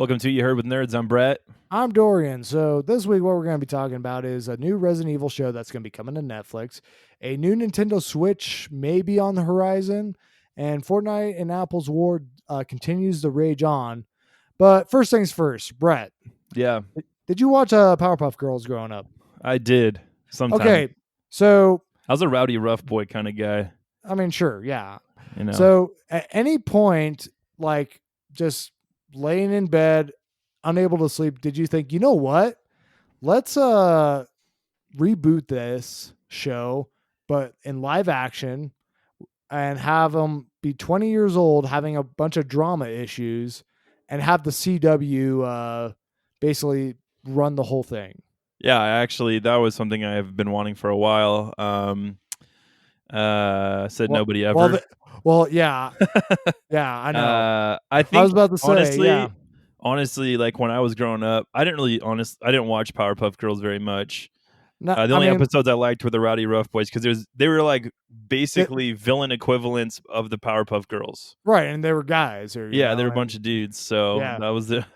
Welcome to You Heard with Nerds. I'm Brett. I'm Dorian. So this week, what we're going to be talking about is a new Resident Evil show that's going to be coming to Netflix. A new Nintendo Switch may be on the horizon, and Fortnite and Apple's war continues to rage on. But first things first, Brett, Yeah, did you watch Powerpuff Girls growing up? I did sometime. Okay, so I was a rowdy, rough boy kind of guy, I mean, sure, yeah. you know. So at any point, like just laying in bed, unable to sleep, did you think, you know what? Let's reboot this show, but in live action, and have them be 20 years old, having a bunch of drama issues, and have the CW basically run the whole thing. Yeah, that was something I've been wanting for a while. Said Well, nobody well, ever. yeah, yeah, I know. I I think was about to say, yeah. honestly, like when I was growing up, I didn't watch Powerpuff Girls very much. No, The I only mean, episodes I liked were the Rowdy Rough Boys because they were like basically villain equivalents of the Powerpuff Girls. right, and they were guys, or Yeah, they were a bunch of dudes. So yeah, that was the.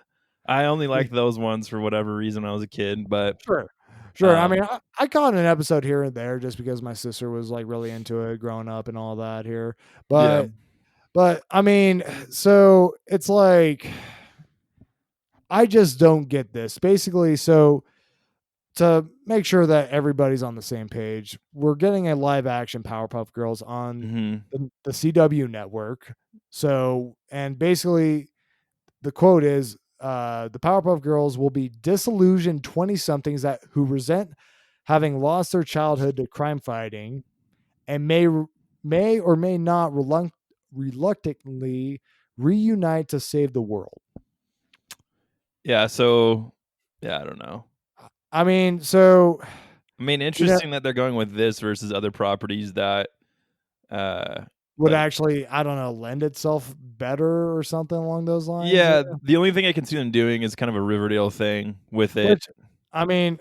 I only liked those ones for whatever reason when I was a kid, but sure. Sure. I mean, I caught an episode here and there just because my sister was like really into it growing up and all that here. yeah, But I mean, so it's like I just don't get this. Basically, so to make sure that everybody's on the same page, we're getting a live action Powerpuff Girls on hmm the CW network. So, and basically the quote is the Powerpuff Girls will be disillusioned 20 somethings that who resent having lost their childhood to crime fighting and may or may not reluctantly reunite to save the world. yeah. So yeah, I don't know. I mean, so I mean, you know, interesting that they're going with this versus other properties that, would like, actually, I don't know, lend itself better or something along those lines. yeah. The only thing I can see them doing is kind of a Riverdale thing with it. Which, I mean,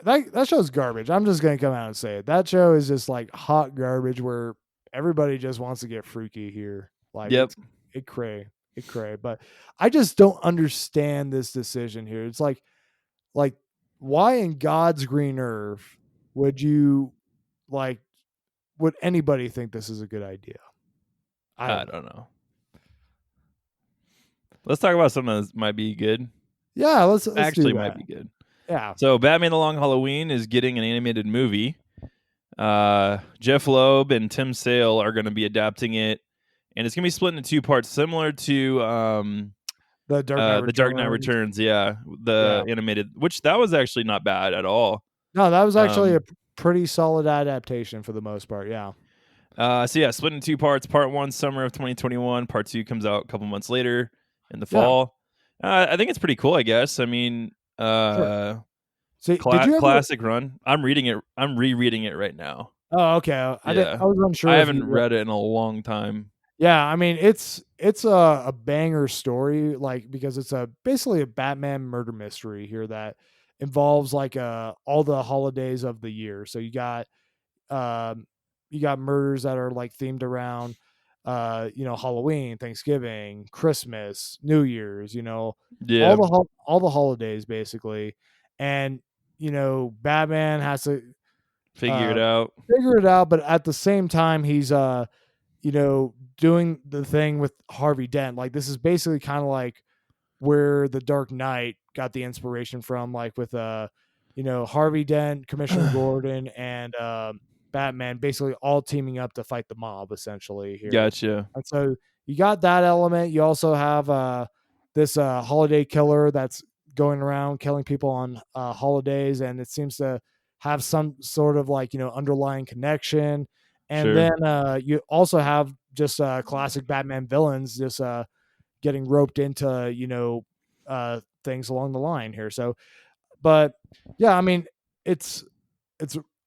that show's garbage. I'm just gonna come out and say it. That show is just like hot garbage where everybody just wants to get freaky here. Like Yep. it cray. But I just don't understand this decision here. It's like why in God's green earth would you like would anybody think this is a good idea? I I don't know. don't know. Let's talk about something that might be good. Yeah, let's do Actually, that. might be good. Yeah. So, Batman: The Long Halloween is getting an animated movie. Jeff Loeb and Tim Sale are going to be adapting it, and it's going to be split into two parts, similar to The Dark Knight Returns. Yeah, the animated, which that was actually not bad at all. No, that was actually a pretty solid adaptation for the most part. Yeah. So yeah, split in two parts. Part one, summer of 2021. Part two comes out a couple months later in the fall. I think it's pretty cool. I guess. I mean, Sure. So did you ever? classic run. I'm reading it. I'm rereading it right now. Oh, okay. I was unsure. I if haven't you read it in a long time. Yeah, I mean it's a banger story, like because it's basically a Batman murder mystery here that involves like all the holidays of the year. So you got murders that are like themed around Halloween, Thanksgiving, Christmas, New Year's, Yeah, all the holidays basically. And Batman has to figure it out. but at the same time he's doing the thing with Harvey Dent. Like this is basically kind of like where the Dark Knight got the inspiration from, like with Harvey Dent, Commissioner Gordon, and Batman basically all teaming up to fight the mob essentially here. Gotcha. And so you got that element. You also have this holiday killer that's going around killing people on holidays, and it seems to have some sort of like underlying connection. And Sure. then you also have just classic Batman villains just getting roped into things along the line here. So, but yeah, I mean, it's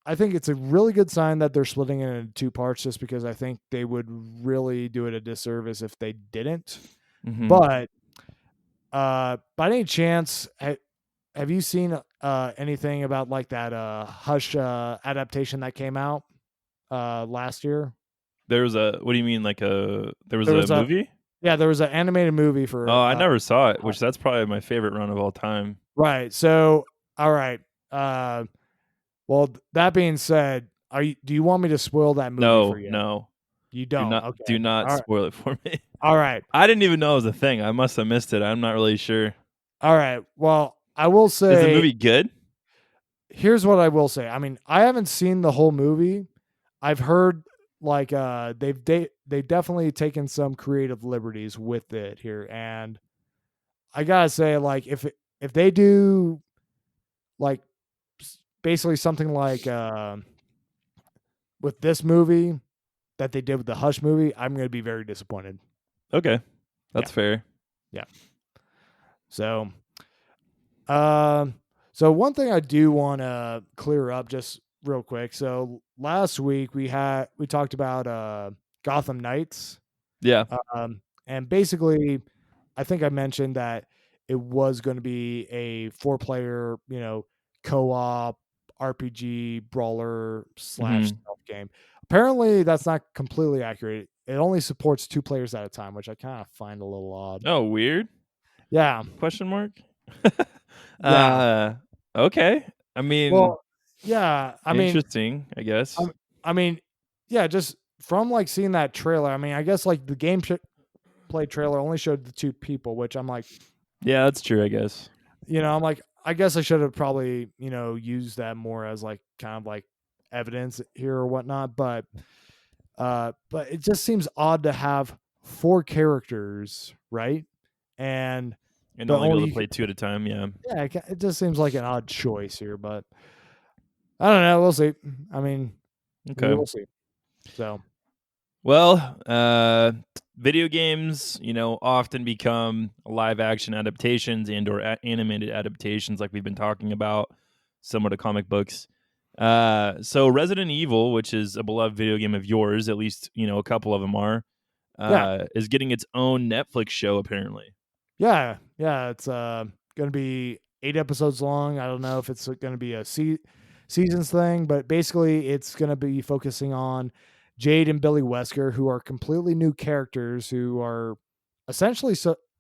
I think it's a really good sign that they're splitting it into two parts, just because I think they would really do it a disservice if they didn't. Mm-hmm. But by any chance, have you seen anything about like that Hush adaptation that came out last year? There was a. What do you mean? Like there was There a was a movie? Yeah, there was an animated movie for Oh, I never saw it, which that's probably my favorite run of all time. right. So, all right. Well, that being said, do you want me to spoil that movie for No, you? no. You Do don't. not Okay. do not All right. spoil it for me. All right. I didn't even know it was a thing. I must have missed it. I'm not really sure. All right. Well, I will Is the say movie good? here's what I will say. I mean, I haven't seen the whole movie. I've heard like they've definitely taken some creative liberties with it here, and I gotta say, like if they do like basically something like with this movie that they did with the Hush movie, I'm gonna be very disappointed. Okay. Yeah, That's fair. yeah. So, um, so one thing I do want to clear up just real quick. So last week we talked about Gotham Knights, Yeah. and basically, I think I mentioned that it was going to be a 4 player, co-op RPG brawler slash Mhm. stealth game. Apparently, that's not completely accurate. It only supports 2 players at a time, which I kind of find a little odd. Oh, weird? Yeah, Question mark? yeah. uh, okay. I mean, Well, yeah. interesting, I guess. I'm, I mean, yeah. Just from like seeing that trailer, I mean, I guess like the play trailer only showed the 2 people, which I'm like, Yeah, that's true, I guess. I'm like, I guess I should have probably, used that more as like kind of like evidence here or whatnot. But it just seems odd to have 4 characters, right? And And but only be only able to you can, play 2 at a time, yeah. yeah, it just seems like an odd choice here. But I don't know. We'll see. I mean, we Okay. will see. So Well, video games, often become live action adaptations and or animated adaptations like we've been talking about, similar to comic books. So Resident Evil, which is a beloved video game of yours, at least, a couple of them are, yeah, is getting its own Netflix show apparently. yeah. It's gonna be 8 episodes long. I don't know if it's gonna be a seasons thing, but basically it's gonna be focusing on Jade and Billy Wesker, who are completely new characters who are essentially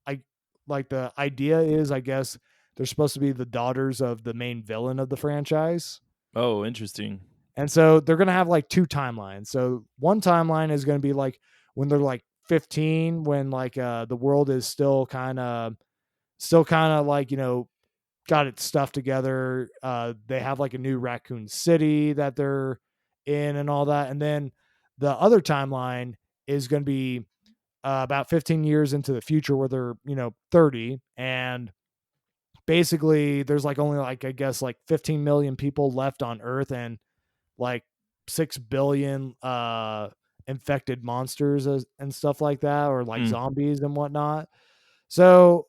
I like the idea is I guess they're supposed to be the daughters of the main villain of the franchise. Oh, interesting. And so they're going to have like 2 timelines. So one timeline is going to be like when they're like 15, when like the world is still kind of like, got its stuff together. They have like a new Raccoon City that they're in and all that. And then the other timeline is going to be about 15 years into the future where they're, 30, and basically there's like only like I guess like 15 million people left on Earth, and like 6 billion infected monsters and stuff like that, or like Hmm. zombies and whatnot. So,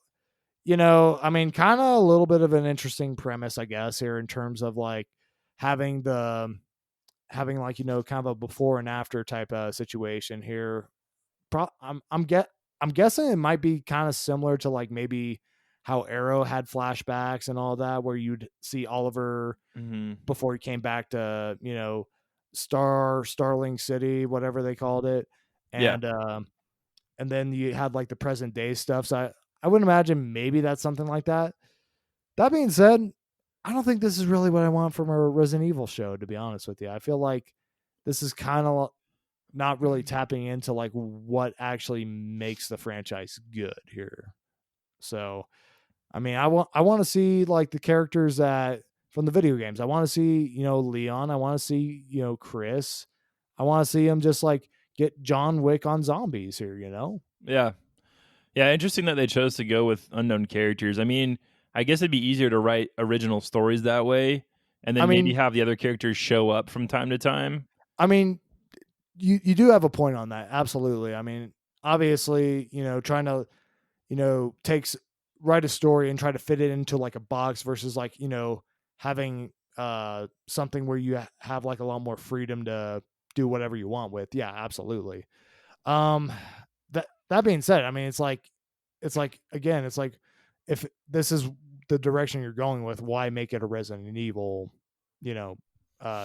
I mean, kind of a little bit of an interesting premise, I guess, here in terms of like having the having like, kind of a before and after type of situation here. I'm guessing it might be kind of similar to like maybe how Arrow had flashbacks and all that, where you'd see Oliver Hmm. before he came back to Starling City, whatever they called it, Yeah. and then you had like the present day stuff. So I would imagine maybe that's something like that. That being said, I don't think this is really what I want from a Resident Evil show. To be honest with you, I feel like this is kind of not really tapping into like what actually makes the franchise good here. So I mean, I want to see like the characters that from the video games. I want to see, Leon. I want to see, Chris. I want to see him just like get John Wick on zombies here. Yeah. Yeah, interesting that they chose to go with unknown characters. I mean, I guess it'd be easier to write original stories that way, and I then maybe mean, have the other characters show up from time to time. I mean, you do have a point on that. Absolutely. I mean, obviously, trying to, takes write a story and try to fit it into like a box versus like, having something where you have like a lot more freedom to do whatever you want with. Yeah, absolutely. Um, that being said, I mean, it's like again, it's like if this is the direction you're going with, why make it a Resident Evil, you know,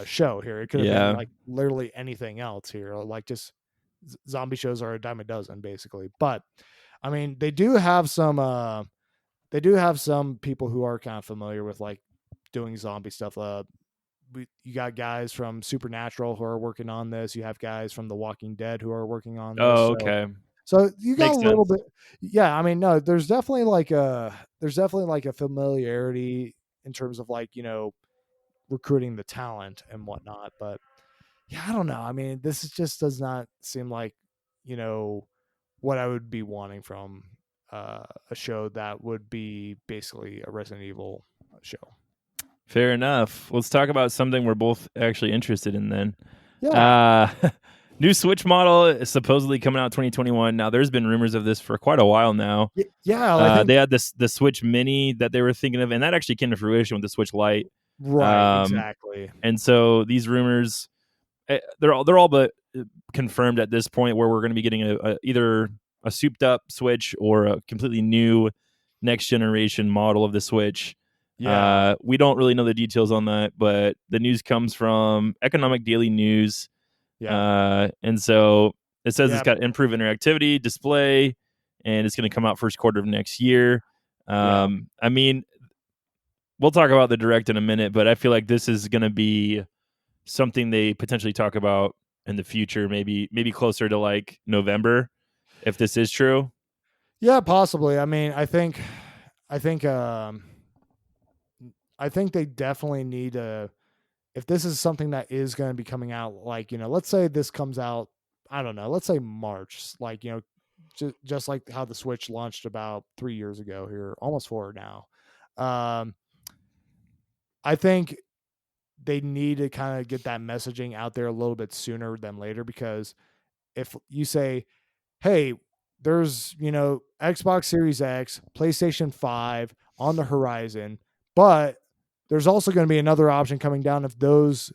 show here? It could have been Yeah. like literally anything else here, like just zombie shows are a dime a dozen, basically. But I mean, they do have some. They do have some people who are kind of familiar with like doing zombie stuff. You got guys from Supernatural who are working on this. You have guys from The Walking Dead who are working on this. Oh, So okay. so you got a Makes little sense. bit. Yeah, I mean, no, there's definitely like a familiarity in terms of like, recruiting the talent and whatnot. But yeah, I don't know. I mean, just does not seem like, you know, what I would be wanting from a show that would be basically a Resident Evil show. Fair enough. Let's talk about something we're both actually interested in then. Yeah. Uh, new Switch model is supposedly coming out 2021. Now, there's been rumors of this for quite a while now. Yeah, I think They had the Switch Mini that they were thinking of, and that actually came to fruition with the Switch Lite. right, Um, exactly. and so these rumors, they're all but confirmed at this point, where we're going to be getting either a souped up Switch or a completely new next generation model of the Switch. Yeah. We don't really know the details on that, but the news comes from Economic Daily News, Yeah. and so it says it's Yeah. got improved interactivity, display, and it's going to come out first quarter of next year. Yeah. I mean, we'll talk about the direct in a minute, but I feel like this is going to be something they potentially talk about in the future, maybe closer to like November, if this is true. Yeah, possibly. I mean, I think I think they definitely need a if this is something that is going to be coming out, like, let's say this comes out, I don't know, let's say March, like, just like how the Switch launched about 3 years ago here, almost 4 now. Um, I think they need to kind of get that messaging out there a little bit sooner than later, because if you say, hey, there's, Xbox Series X, PlayStation 5 on the horizon, but there's also going to be another option coming down if those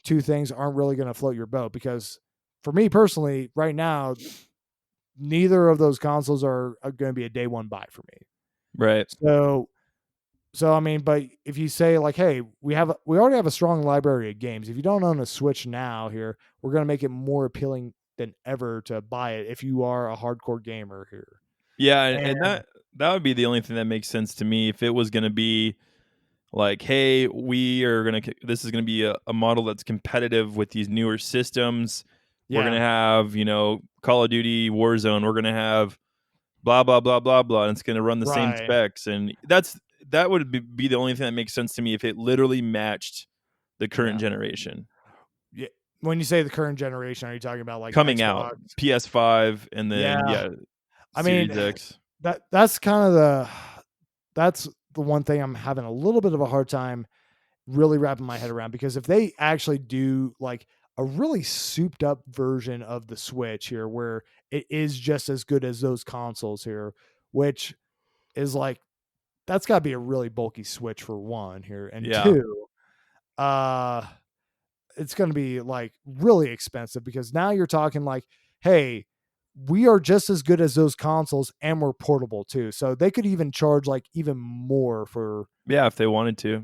two things aren't really going to float your boat. Because for me personally, right now, neither of those consoles are going to be a day one buy for me. Right. So I mean, but if you say like, hey, we already have a strong library of games. If you don't own a Switch now, here we're going to make it more appealing than ever to buy it if you are a hardcore gamer here. Yeah, and And that would be the only thing that makes sense to me, if it was going to be like, hey, this is going to be a model that's competitive with these newer systems. We're going yeah, to have, Call of Duty Warzone. We're going to have blah blah blah blah blah, and it's going to run the same right. specs, and that would be the only thing that makes sense to me, if it literally matched the current Yeah. generation Yeah. When you say the current generation, are you talking about like coming out, Xbox? PS5, and then Yeah. I mean, Series X. that's kind of that's the one thing I'm having a little bit of a hard time really wrapping my head around, because if they actually do like a really souped up version of the Switch here where it is just as good as those consoles here, which is like that's got to be a really bulky Switch for one here, and Yeah, two, uh it's going to be like really expensive, because now you're talking like, hey, we are just as good as those consoles and we're portable too. So they could even charge like even more yeah, if they wanted to.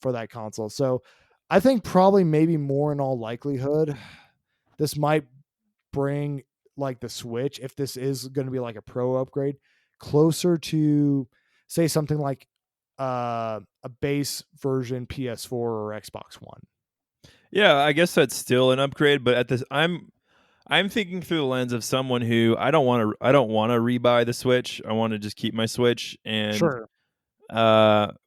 for that console. So I think probably maybe more in all likelihood, this might bring like the Switch, if this is going to be like a pro upgrade, closer to say something like a base version PS4 or Xbox One. Yeah, I guess that's still an upgrade, but at this, I'm thinking through the lens of someone who I don't want to rebuy the Switch. I want to just keep my Switch, and Sure.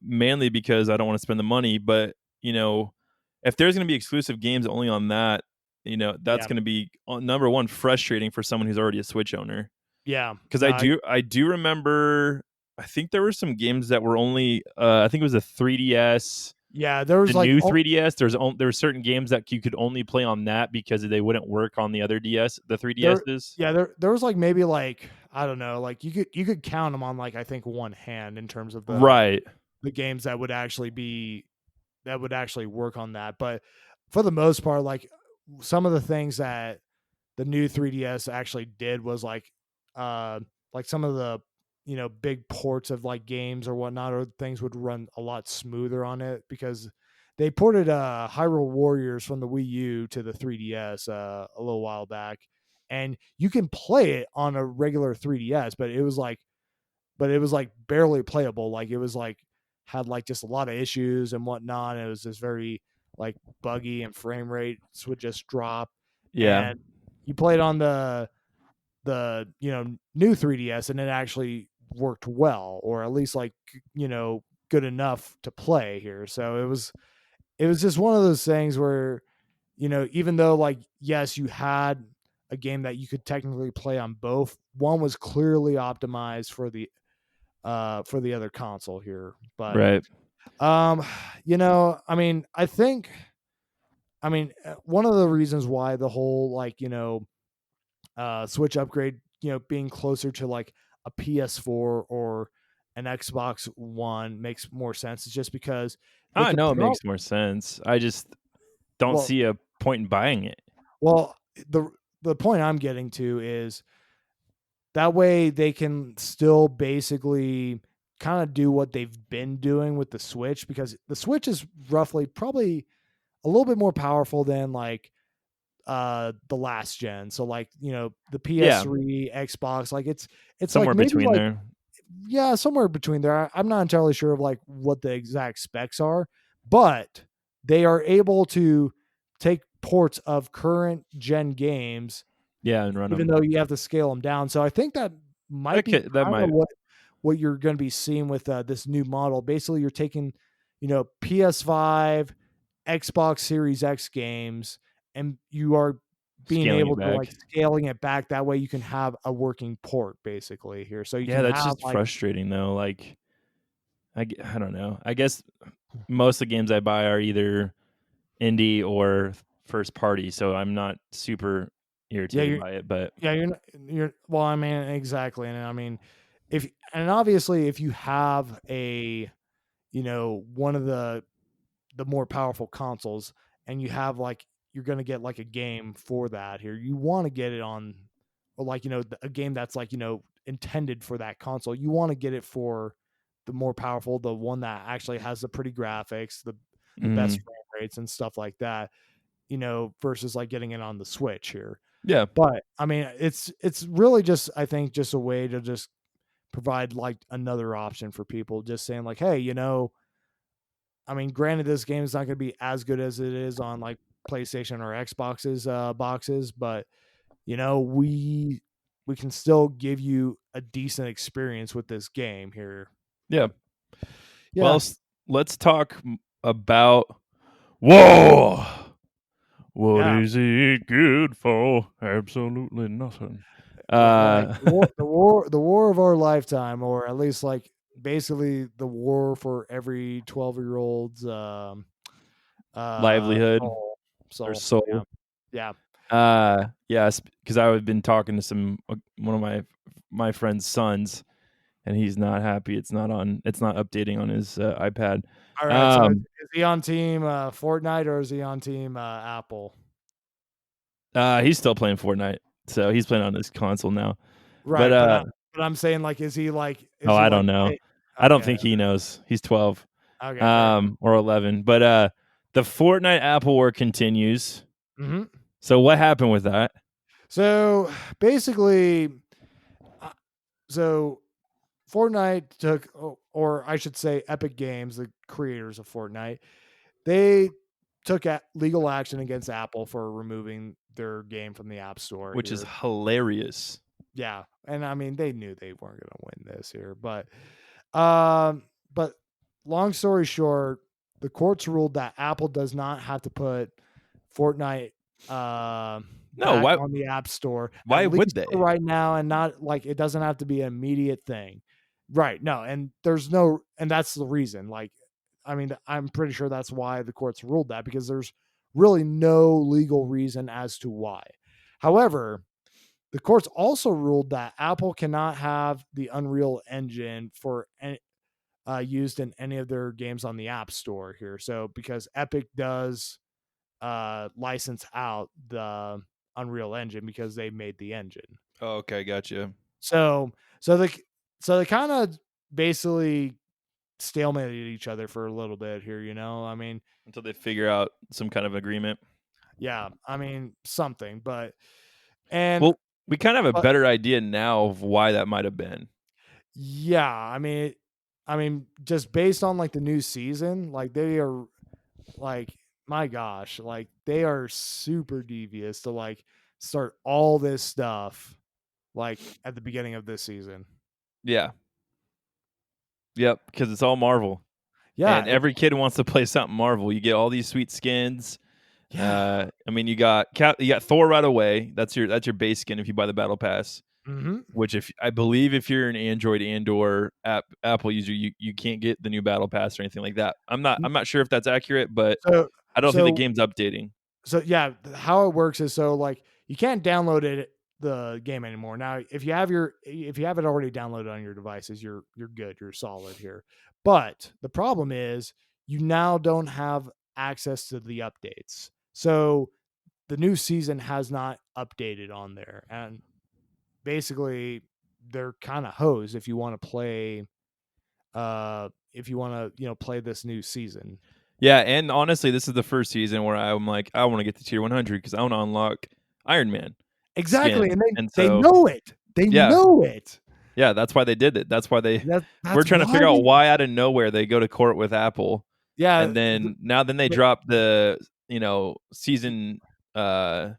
mainly because I don't want to spend the money. But if there's going to be exclusive games only on that, that's Yeah. going to be number one, frustrating for someone who's already a Switch owner. Yeah. Because No, I do remember, I think there were some games that were only I think it was a 3DS. yeah, there The was like new 3DS, there were certain games that you could only play on that because they wouldn't work on the other DS, the there 3DSs. yeah, there was like maybe like I don't know, like you could count them on like I think one hand in terms of Right. the games that would actually work on that. But for the most part, like some of the things that the new 3DS actually did was uh like some of the big ports of like games or whatnot or things would run a lot smoother on it, because they ported Hyrule Warriors from the Wii U to the 3DS a little while back, and you can play it on a regular 3DS, but it was like barely playable. Like it was like had like just a lot of issues and whatnot. And it was just very like buggy, and frame rates would just drop. Yeah. And you played on the new 3DS, and it actually worked well, or at least like good enough to play here. So it was just one of those things where even though like yes, you had a game that you could technically play on both, one was clearly optimized for the other console here. But Right. um I mean, one of the reasons why the whole like Switch upgrade, being closer to like a PS4 or an Xbox One makes more sense. It's just because they I could know it pro makes more sense. I just don't well see a point in buying it. well the point I'm getting to is that way they can still basically kind of do what they've been doing with the Switch, because the Switch is roughly probably a little bit more powerful than like the last gen. So like, the Yeah. PS3, Xbox, like it's like Somewhere maybe between like there. yeah, somewhere between there. I'm not entirely sure of like what the exact specs are, but they are able to take ports of current gen games, Yeah, and run even them. though you have to scale them down. So I think that might be That kind of might. what you're going to be seeing with this new model. Basically, you're taking, PS5, Xbox Series X games, and you are being Scaling able it to like back. scaling it back. That way, you can have a working port basically here. So you Yeah, can that's have just like frustrating though. Like, I don't know. I guess most of the games I buy are either indie or first party, so I'm not super yeah, irritated by it. But you're well, I mean, exactly. And I mean, if and obviously if you have a one of the more powerful consoles, and you have like you're going to get like a game for that here, you want to get it on, or like a game that's like intended for that console. You want to get it for the more powerful, the one that actually has the pretty graphics, the best mm, frame rates and stuff like that, versus like getting it on the Switch here. yeah, But I mean, it's really just, I think, just a way to just provide like another option for people, just saying like, hey, I mean, granted, this game is not going to be as good as it is on like PlayStation or Xbox's boxes, but we can still give you a decent experience with this game here. yeah. Well, Yeah, let's talk about whoa. What yeah, is it good for? Absolutely nothing. yeah. Like Uh, the war of our lifetime, or at least like basically the war for every 12-year-old's livelihood soul. or So yeah, soul. yeah. Yes, because I've been talking to some one of my friend's sons, and he's not happy. It's not on. It's not updating on his iPad. All right. So is, Um, is he on team Fortnite, or is he on team Apple? he's still playing Fortnite, so he's playing on his console now. But Right, but I'm saying like, oh, is he I like don't know. hey, I don't okay, think he knows. He's 12, okay, fair enough. or 11. But the Fortnite Apple war continues. Hmm. So what happened with that? So basically, uh, so Fortnite took, or I should say, Epic Games, the creators of Fortnite, they took legal action against Apple for removing their game from the App Store Which is here. hilarious. Yeah, and I mean they knew they weren't going to win this here, but long story short, the courts ruled that Apple does not have to put Fortnite No, back why? on the App Store, at Why would least for they? right now, and not like it doesn't have to be an immediate thing. Right. No, and there's no, and that's the reason. Like, I mean, I'm pretty sure that's why the courts ruled that, because there's really no legal reason as to why. However, the courts also ruled that Apple cannot have the Unreal Engine for used in any of their games on the App Store here. So because Epic does license out the Unreal Engine because they made the engine. Oh, okay, gotcha. So so they so they kind of basically stalemated each other for a little bit here. I mean, Until they figure out some kind of agreement. yeah, I mean something, but and Well, We kind of have a But better idea now of why that might have been. yeah, I mean, just based on like the new season, like they are like, my gosh, like they are super devious to like start all this stuff like at the beginning of this season. Yeah. Yep, because it's all Marvel, Yeah, and every kid wants to play something Marvel. You get all these sweet skins. yeah. I mean, you got Thor right away. That's your base skin if you buy the battle pass. Mhm. Which, if I believe, if you're an Android and/or Apple user, you can't get the new battle pass or anything like that. I'm not sure if that's accurate, but So I don't think the so game's updating. so yeah, how it works is so like you can't download the game anymore. Now, if you have it already downloaded on your devices, you're good, you're solid here. But the problem is you now don't have access to the updates. So the new season has not updated on there, and basically they're kind of hosed if you want to play if you want to, play this new season. Yeah, and honestly, this is the first season where I'm like, I want to get to tier 100 because I want to unlock Iron Man Exactly, skin, and and they so know it. They yeah, know it. yeah, that's why they did it. That's why we're That's trying to why figure out they why out of nowhere they go to court with Apple, yeah, and then they drop the season the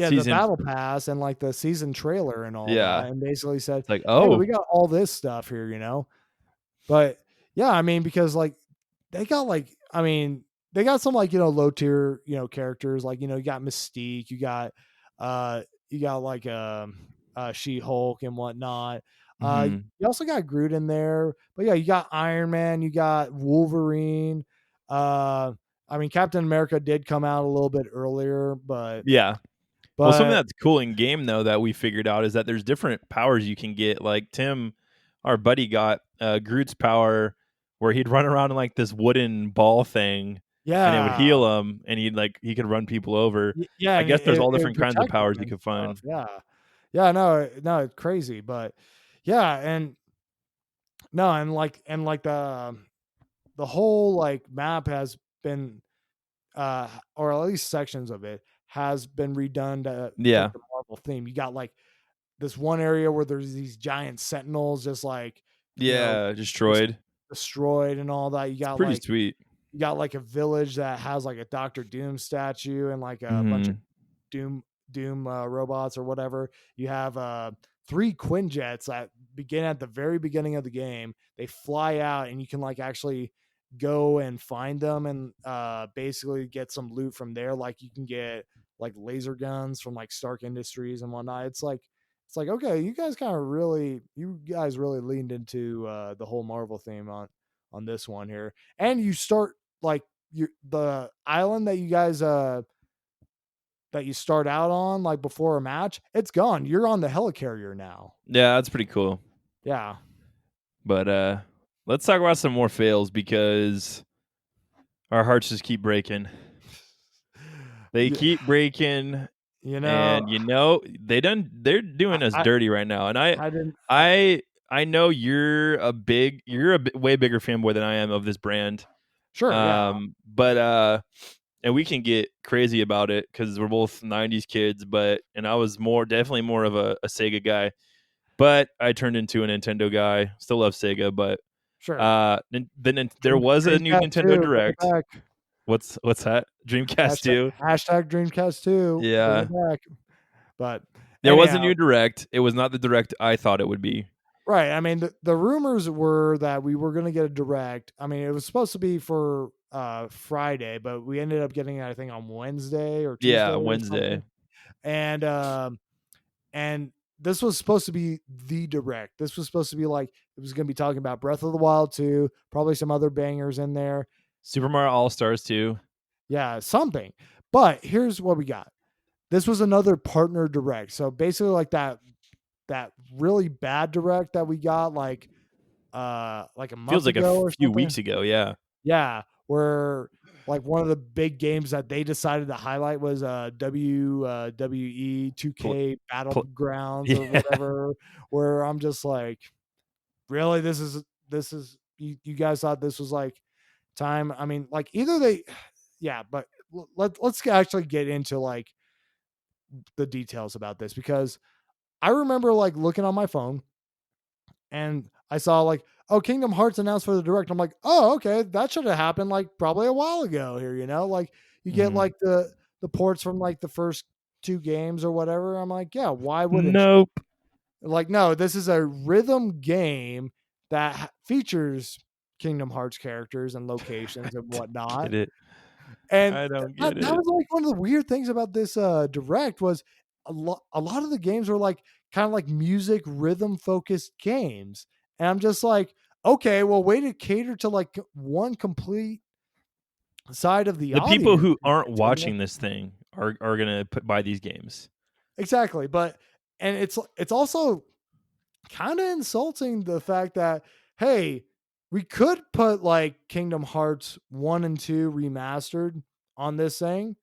season battle pass and like the season trailer and all yeah. that, and basically said, It's like, "Hey, oh we got all this stuff here," But yeah, I mean, because like they got like, I mean, they got some like, low tier, characters like, you got Mystique, you got like She Hulk and whatnot. mhm. You also got Groot in there, but yeah, you got Iron Man, you got Wolverine. Uh, I mean, Captain America did come out a little bit earlier, Yeah. Well, something but that's cool in game though that we figured out is that there's different powers you can get. Like Tim, our buddy, got Groot's power where he'd run around in like this wooden ball thing, and it would yeah, heal him, and he could run people over. yeah, I and guess there's all it would different kinds of protect powers them you and could stuff. find. Yeah. Yeah, no, no, it's crazy, but yeah, and no, and like the whole like map has been or at least sections of it has been redone to fit Yeah, the Marvel theme. You got like this one area where there's these giant sentinels just like, yeah, just destroyed. destroyed and all that. It's pretty sweet. You got like a village that has like a Doctor Doom statue and like a bunch of Hmm. Doom robots or whatever. You have three Quinjets that begin at the very beginning of the game. They fly out and you can like actually go and find them and basically get some loot from there. Like you can get like laser guns from like Stark Industries and whatnot. It's like okay, you guys really leaned into the whole Marvel theme on this one here, and you start like the island that you start out on like before a match, it's gone. You're on the helicarrier now. Yeah, that's pretty cool. Yeah. But let's talk about some more fails because our hearts just keep breaking. They Yeah, keep breaking. you know, And they're doing us I dirty right now. And I didn't I know you're a way bigger fanboy than I am of this brand. sure, yeah. But and we can get crazy about it because we're both 90s kids, but and I was definitely more of a Sega guy. But I turned into a Nintendo guy. Still love Sega, but Sure. there was a new Dreamcast Nintendo 2, bring it Direct. back. What's that? Dreamcast 2? Hashtag Dreamcast 2, bring Yeah. it back. But There was a anyhow, new Direct. It was not the Direct I thought it would be. right. I mean, the rumors were that we were going to get a direct. I mean, it was supposed to be for Friday, but we ended up getting it, I think, on Wednesday or Tuesday Yeah, or Wednesday. something. And and this was supposed to be the direct. This was supposed to be like it was going to be talking about Breath of the Wild 2, probably some other bangers in there. Super Mario All Stars 2. Yeah, something. But here's what we got. This was another partner direct. So basically like that really bad direct that we got like a month Feels like a ago or few something. weeks ago. Yeah. Yeah, where like one of the big games that they decided to highlight was WWE Pl- 2K pl- Battlegrounds or yeah. whatever, where I'm just like, really, you guys thought this was like time. I mean, like either they yeah, but let's actually get into like the details about this because I remember like looking on my phone and I saw like, oh, Kingdom Hearts announced for the direct. I'm like, oh, okay, that should have happened like probably a while ago here, you know? Like you get Mhm. like the ports from like the first two games or whatever. I'm like, yeah, why wouldn't you? Nope. Like, no, this is a rhythm game that features Kingdom Hearts characters and I locations and don't whatnot. get it. And I don't that get that it. was like one of the weird things about this direct was a lot of the games were like kind of like music rhythm focused games. And I'm just like, okay, well, way to cater to like one complete side of the The people audience who here, aren't Nintendo. watching this thing are gonna buy these games. Exactly. But and it's also kind of insulting the fact that hey, we could put like Kingdom Hearts 1 and 2 remastered on this thing.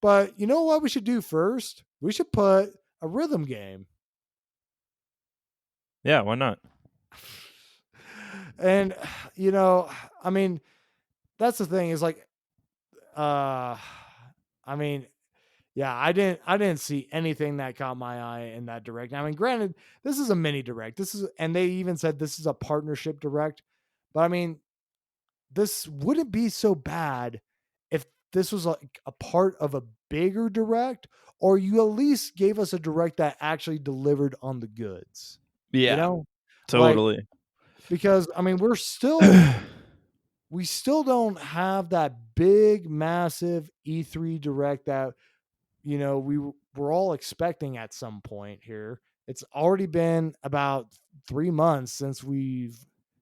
But you know what we should do first? We should put a rhythm game. Yeah, why not? And you know, I mean, that's the thing is like uh I mean, yeah, I didn't see anything that caught my eye in that direct. I mean, granted, this is a mini direct. This is and they even said this is a partnership direct. But I mean, this wouldn't be so bad if this was like a part of a bigger direct or you at least gave us a direct that actually delivered on the goods. You Yeah, know? Like totally. because I mean, we still don't have that big massive E3 direct that we're all expecting at some point here. It's already been about 3 months since we've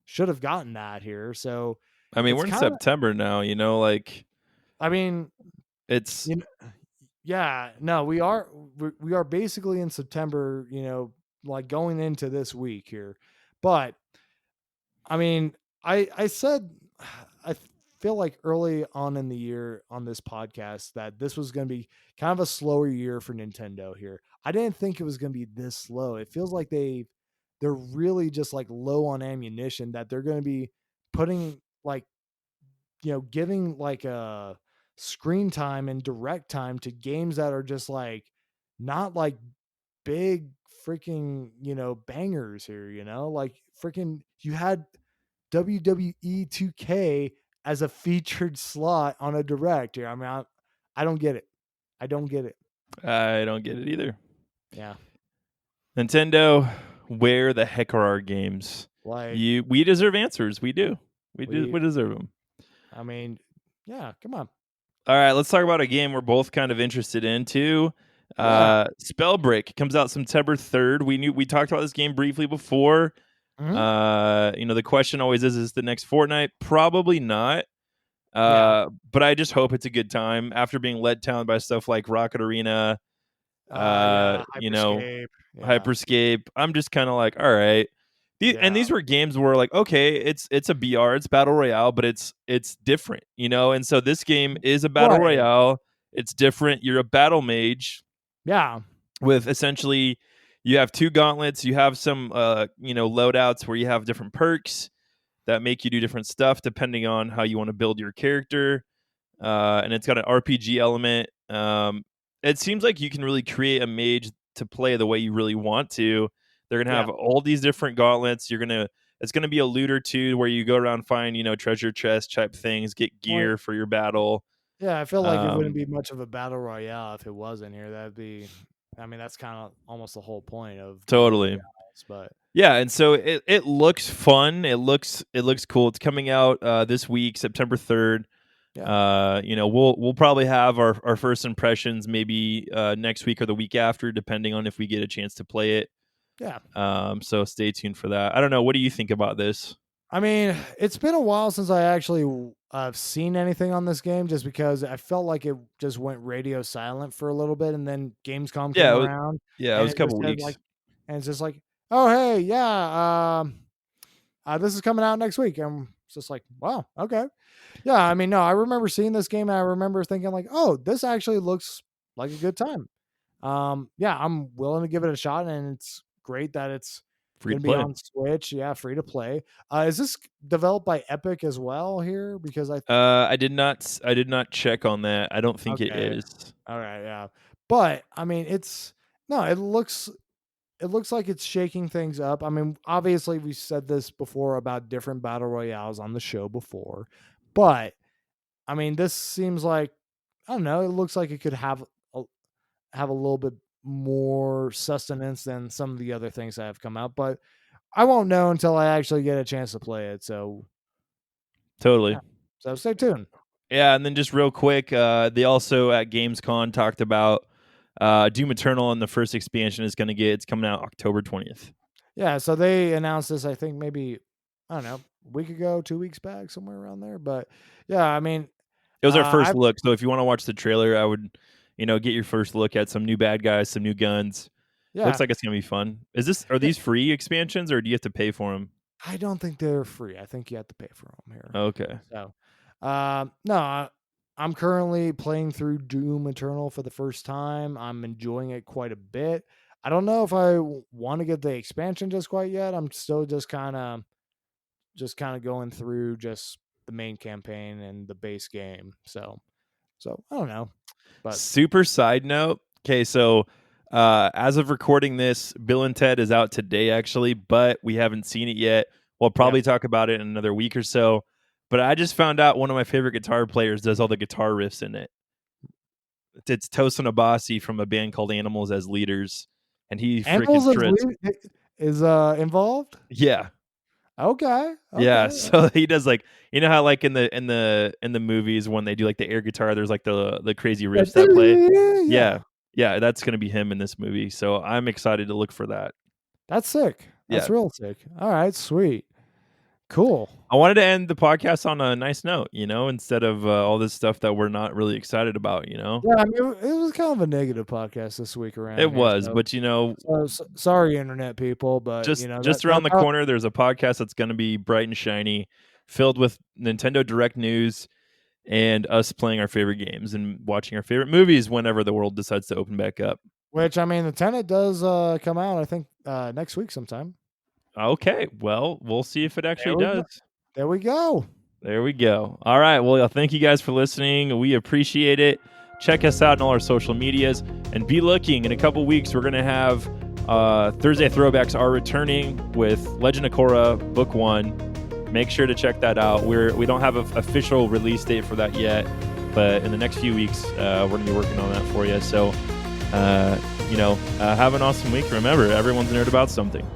should have gotten that here. So I mean, it's we're in kind of September now, like I mean, it's you know, yeah, no, we are basically in September, like going into this week here. But I mean, I said I feel like early on in the year on this podcast that this was going to be kind of a slower year for Nintendo here. I didn't think it was going to be this slow. It feels like they're really just like low on ammunition that they're going to be putting like giving like a screen time and direct time to games that are just like not like big freaking, bangers here, like freaking you had WWE 2K as a featured slot on a direct here. I mean, I don't get it. I don't get it. I don't get it either. Yeah. Nintendo, where the heck are our games? Like We deserve answers. We do. We we deserve them. I mean, yeah, come on. All right, let's talk about a game we're both kind of interested in too. Yeah. SpellBreak comes out September 3rd. We talked about this game briefly before. Mhm. The question always is the next Fortnite? Probably not. Yeah. But I just hope it's a good time after being let down by stuff like Rocket Arena, Yeah, you know, Hyperscape. Yeah. Hyperscape. I'm just kind of like, all right. And Yeah. these were games where like, okay, it's a BR, it's battle royale, but it's different, And so this game is a battle Right. royale. It's different. You're a battle mage Yeah. with essentially you have two gauntlets. You have some loadouts where you have different perks that make you do different stuff depending on how you want to build your character. And it's got an RPG element. It seems like you can really create a mage to play the way you really want to. They're gonna Yeah. have all these different gauntlets. It's gonna be a looter too, where you go around find treasure chest type things, get Well, gear for your battle. yeah, I feel like it wouldn't Um, be much of a battle royale if it wasn't here. That'd be I mean, that's kind of almost the whole point of battle totally. royales, but Yeah, and so it looks fun. It looks cool. It's coming out this week, September 3rd. yeah. We'll probably have our first impressions maybe next week or the week after, depending on if we get a chance to play it. Yeah. So stay tuned for that. I don't know. What do you think about this? I mean, it's been a while since I actually seen anything on this game just because I felt like it just went radio silent for a little bit and then Gamescom Yeah, came around it and was a it just couple said like weeks. and it's just like, "Oh, hey, yeah, this is coming out next week." I'm just like, "Wow, okay." Yeah, I mean, no, I remember seeing this game and I remember thinking like, "Oh, this actually looks like a good time." Yeah, I'm willing to give it a shot and it's great that it's Free going to to be play. on Switch. Yeah, free to play. Is this developed by Epic as well here? Because I did not check on that. I don't think it okay, is. all right, yeah, but I mean, it's no, it looks. it looks like it's shaking things up. I mean, obviously, we said this before about different battle royales on the show before, but I mean, this seems like I don't know. It looks like it could a, have a little bit more sustenance than some of the other things that have come out, but I won't know until I actually get a chance to play it. So, Totally. yeah. So stay tuned. Yeah, and then just real quick, they also at Gamescom talked about Doom Eternal, and the first expansion is going to it's coming out October 20th. Yeah, so they announced this, I think maybe I don't know, a week ago, 2 weeks back, somewhere around there. But yeah, I mean, It was our first I look, so if you want to watch the trailer, I would, get your first look at some new bad guys, some new guns. yeah, Looks like it's gonna be fun. Are yeah, these free expansions or do you have to pay for them? I don't think they're free. I think you have to pay for them here. Okay. So, no, I'm currently playing through Doom Eternal for the first time. I'm enjoying it quite a bit. I don't know if I want to get the expansion just quite yet. I'm still just kind of going through just the main campaign and the base game. So I don't know, but Super side note. Okay, so as of recording this, Bill and Ted is out today actually, but we haven't seen it yet. We'll yep. probably talk about it in another week or so. But I just found out one of my favorite guitar players does all the guitar riffs in it. It's Tosin Abasi from a band called Animals as Leaders, and he freaking Animals shreds. is involved. Yeah, Okay, yeah. okay. So he does like how like in the movies when they do like the air guitar, there's like the crazy riffs that play. Yeah, Yeah, yeah, that's gonna be him in this movie. So I'm excited to look for that. that's sick. Yeah, That's real sick. All right, sweet, cool. I wanted to end the podcast on a nice note, instead of all this stuff that we're not really excited about. Yeah, I mean, it was kind of a negative podcast this week around It here. was, but Sorry, internet people, but just around the corner, there's a podcast that's going to be bright and shiny, filled with Nintendo Direct news and us playing our favorite games and watching our favorite movies whenever the world decides to open back up. which I mean, the Tenet does come out. I think next week sometime. Okay, well, we'll see if it actually There we go. does. There we go. There we go. All right. Well, thank you guys for listening. We appreciate it. Check us out on all our social medias and be looking. In a couple weeks, we're going to have Thursday Throwbacks are returning with Legend of Korra Book 1. Make sure to check that out. We don't have an official release date for that yet, but in the next few weeks, we're going to be working on that for you. So, have an awesome week. Remember, everyone's a nerd about something.